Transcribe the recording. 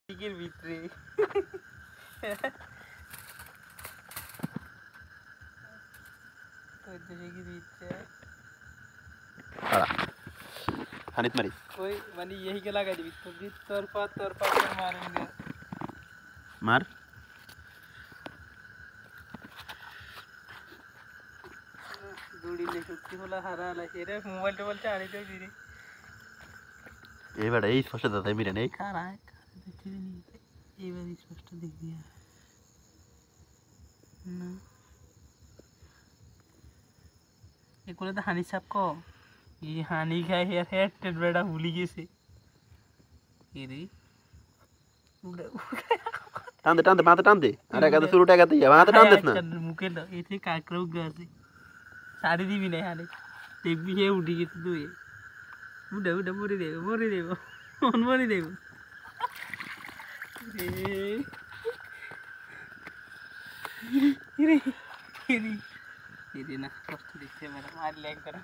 টিকের ভিতরে हानित मारी ওই মানে यही के लगा दिबी तो तोर पा मारेंगे मार दौड़ी ले शक्ति होला हारा ला हेरे मोबाइल टेबल चाड़ी दे दिरी ये बड़ा ये स्पष्ट दादा मेरे नहीं कारा देखते नहीं ये बार स्पष्ट देख दिया ना ये कोले तो हानि साहब को ये हानि का हेयर टेड बेड़ा भूली गए ये रे टांदे टांदे माथे टांदे अरे कहते शुरू टाका दिया माथे टांदे ना मुके लो ये थे काकरो गासे सारी दी भी नहीं हानि देख भी है उड़ी के तू ये उड़ा उड़ा मोरी देगो on मोरी देगो ये ना कष्ट दिखते मेरा मार लैग करा